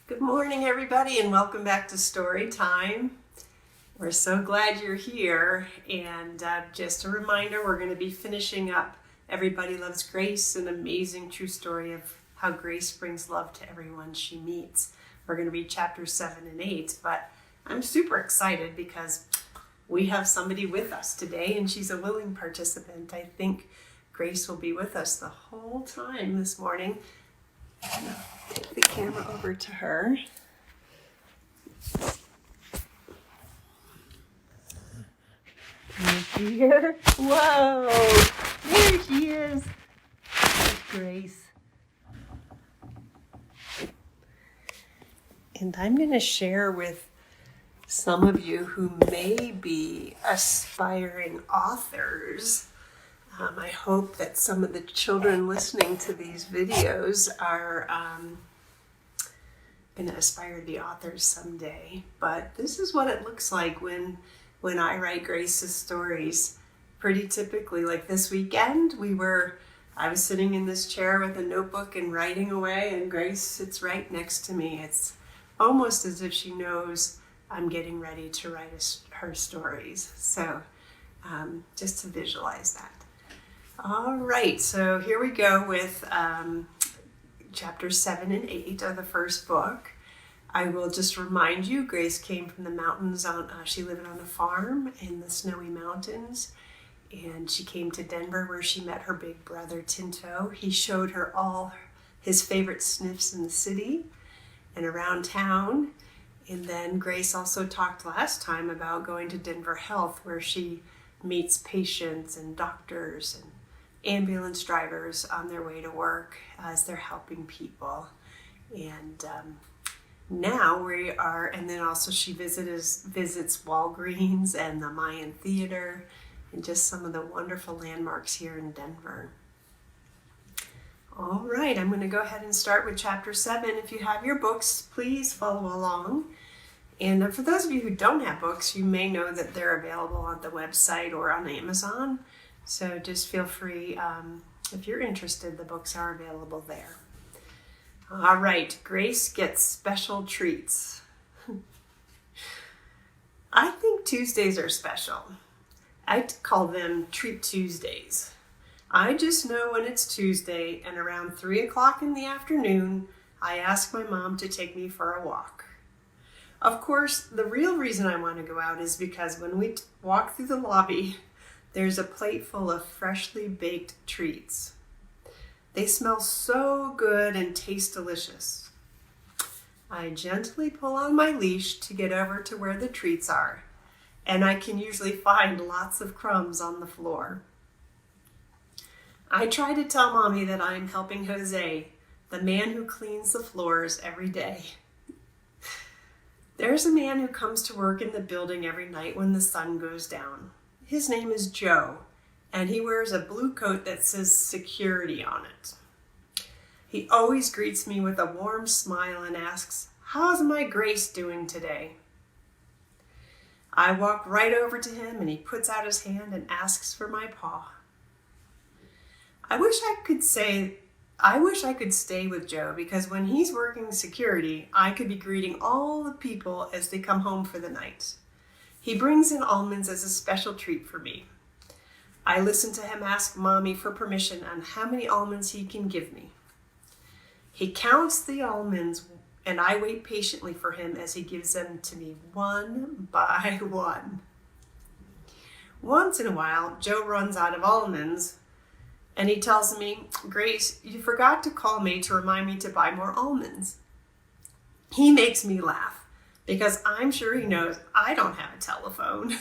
Good morning, everybody, and welcome back to Story Time. We're so glad you're here, and just a reminder, we're going to be finishing up Everybody Loves Grace, an amazing true story of how Grace brings love to everyone she meets. We're going to be chapters 7 and 8, but I'm super excited because we have somebody with us today, and she's a willing participant. I think Grace will be with us the whole time this morning. I'm going to take the camera over to her. Can you see her? Whoa! There she is! There's Grace. And I'm going to share with some of you who may be aspiring authors. I hope that some of the children listening to these videos are going to aspire to be authors someday. But this is what it looks like when I write Grace's stories. Pretty typically, like this weekend, I was sitting in this chair with a notebook and writing away, and Grace sits right next to me. It's almost as if she knows I'm getting ready to write her stories. So just to visualize that. All right, so here we go with chapters 7 and 8 of the first book. I will just remind you, Grace came from the mountains. She lived on a farm in the snowy mountains, and she came to Denver where she met her big brother, Tinto. He showed her all his favorite sniffs in the city and around town. And then Grace also talked last time about going to Denver Health, where she meets patients and doctors and ambulance drivers on their way to work as they're helping people. And now we are, and then also she visits Walgreens and the Mayan Theater and just some of the wonderful landmarks here in Denver. All right, I'm going to go ahead and start with chapter 7. If you have your books, please follow along. And for those of you who don't have books, you may know that they're available on the website or on Amazon. So just feel free, if you're interested, the books are available there. All right, Grace gets special treats. I think Tuesdays are special. I call them Treat Tuesdays. I just know when it's Tuesday, and around 3 o'clock in the afternoon, I ask my mom to take me for a walk. Of course, the real reason I want to go out is because when we walk through the lobby, there's a plate full of freshly baked treats. They smell so good and taste delicious. I gently pull on my leash to get over to where the treats are, and I can usually find lots of crumbs on the floor. I try to tell Mommy that I am helping Jose, the man who cleans the floors every day. There's a man who comes to work in the building every night when the sun goes down. His name is Joe, and he wears a blue coat that says security on it. He always greets me with a warm smile and asks, "How's my Grace doing today?" I walk right over to him, and he puts out his hand and asks for my paw. I wish I could stay with Joe, because when he's working security, I could be greeting all the people as they come home for the night. He brings in almonds as a special treat for me. I listen to him ask Mommy for permission on how many almonds he can give me. He counts the almonds, and I wait patiently for him as he gives them to me one by one. Once in a while, Joe runs out of almonds, and he tells me, "Grace, you forgot to call me to remind me to buy more almonds." He makes me laugh, because I'm sure he knows I don't have a telephone.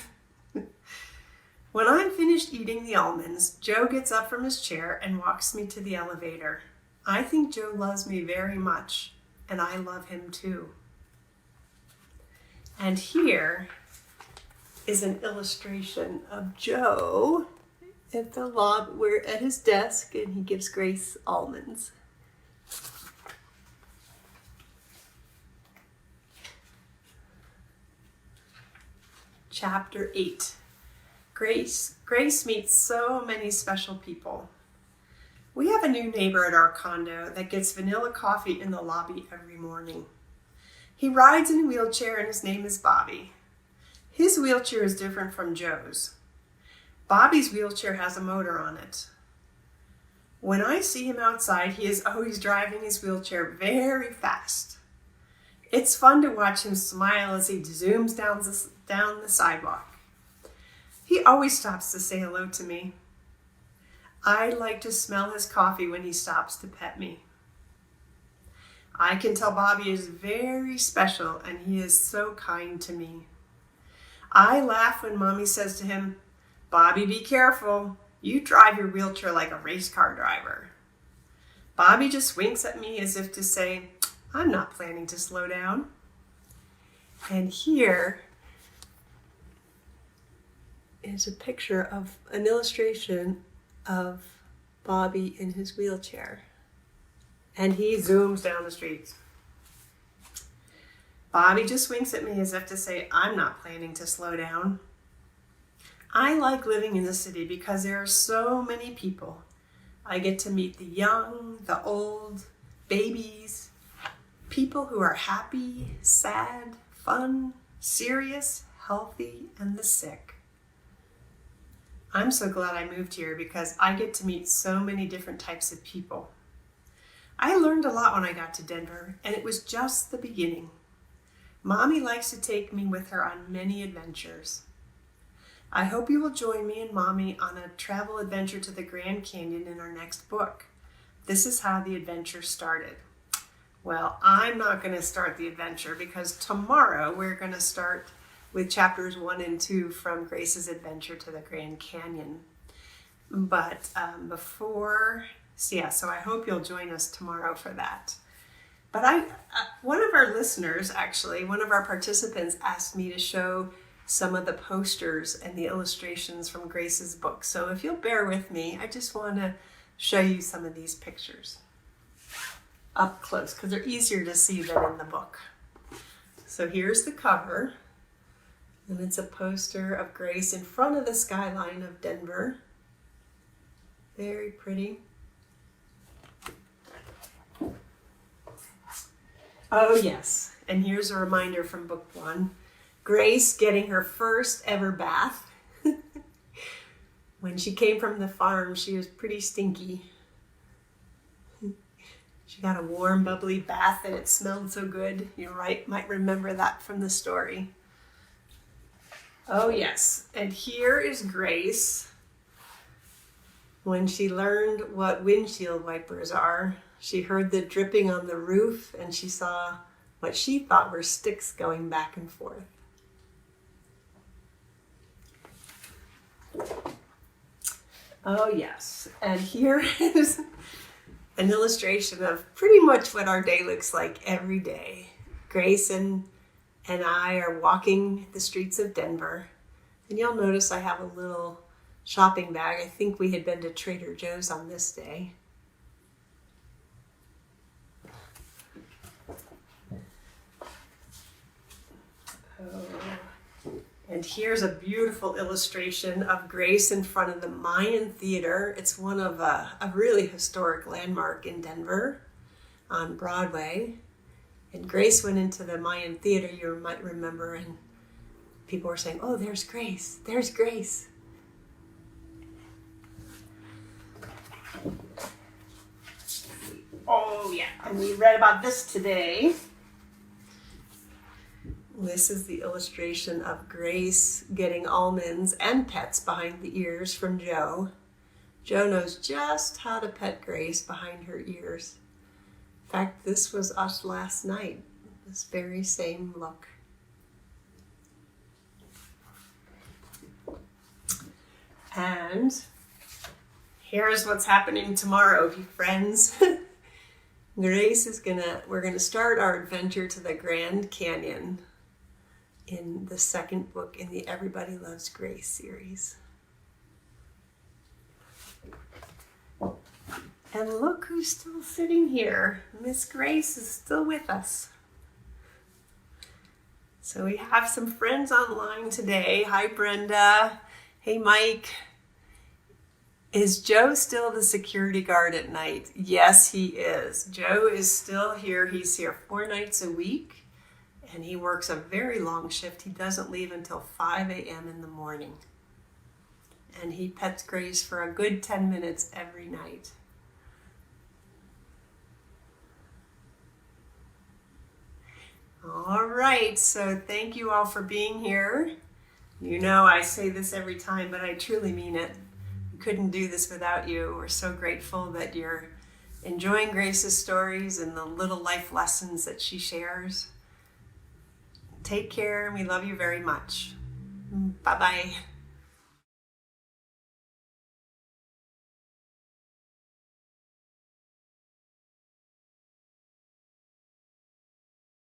When I'm finished eating the almonds, Joe gets up from his chair and walks me to the elevator. I think Joe loves me very much, and I love him too. And here is an illustration of Joe at the lobby. We're at his desk, and he gives Grace almonds. Chapter 8. Grace meets so many special people. We have a new neighbor at our condo that gets vanilla coffee in the lobby every morning. He rides in a wheelchair and his name is Bobby. His wheelchair is different from Joe's. Bobby's wheelchair has a motor on it. When I see him outside, he is always driving his wheelchair very fast. It's fun to watch him smile as he zooms down the sidewalk. He always stops to say hello to me. I like to smell his coffee when he stops to pet me. I can tell Bobby is very special and he is so kind to me. I laugh when Mommy says to him, "Bobby, be careful. You drive your wheelchair like a race car driver." Bobby just winks at me as if to say, "I'm not planning to slow down." And here is a picture of an illustration of Bobby in his wheelchair. And he zooms down the street. Bobby just winks at me as if to say, "I'm not planning to slow down." I like living in the city because there are so many people. I get to meet the young, the old, babies, people who are happy, sad, fun, serious, healthy, and the sick. I'm so glad I moved here because I get to meet so many different types of people. I learned a lot when I got to Denver, and it was just the beginning. Mommy likes to take me with her on many adventures. I hope you will join me and Mommy on a travel adventure to the Grand Canyon in our next book. This is how the adventure started. Well, I'm not going to start the adventure because tomorrow we're going to start with chapters 1 and 2 from Grace's Adventure to the Grand Canyon. But so I hope you'll join us tomorrow for that. But one of our listeners, actually, one of our participants asked me to show some of the posters and the illustrations from Grace's book. So if you'll bear with me, I just want to show you some of these pictures up close because they're easier to see than in the book. So here's the cover, and it's a poster of Grace in front of the skyline of Denver. Very pretty. Oh yes, and here's a reminder from book 1. Grace getting her first ever bath. When she came from the farm, she was pretty stinky. She got a warm, bubbly bath and it smelled so good. You might remember that from the story. Oh yes, and here is Grace when she learned what windshield wipers are. She heard the dripping on the roof and she saw what she thought were sticks going back and forth. Oh yes, and here is an illustration of pretty much what our day looks like every day. Grace and I are walking the streets of Denver, and you'll notice I have a little shopping bag. I think we had been to Trader Joe's on this day. And here's a beautiful illustration of Grace in front of the Mayan Theater. It's one of a really historic landmark in Denver on Broadway. And Grace went into the Mayan Theater, you might remember, and people were saying, "Oh, there's Grace, there's Grace." Oh yeah, and we read about this today. This is the illustration of Grace getting almonds and pets behind the ears from Joe. Joe knows just how to pet Grace behind her ears. In fact, this was us last night, this very same look. And here's what's happening tomorrow, friends. We're gonna start our adventure to the Grand Canyon in the second book in the Everybody Loves Grace series. And look who's still sitting here. Miss Grace is still with us. So we have some friends online today. Hi, Brenda. Hey, Mike. Is Joe still the security guard at night? Yes, he is. Joe is still here. He's here 4 nights a week. and he works a very long shift. He doesn't leave until 5 a.m. in the morning. And he pets Grace for a good 10 minutes every night. All right, so thank you all for being here. You know I say this every time, but I truly mean it. We couldn't do this without you. We're so grateful that you're enjoying Grace's stories and the little life lessons that she shares. Take care, and we love you very much. Bye-bye.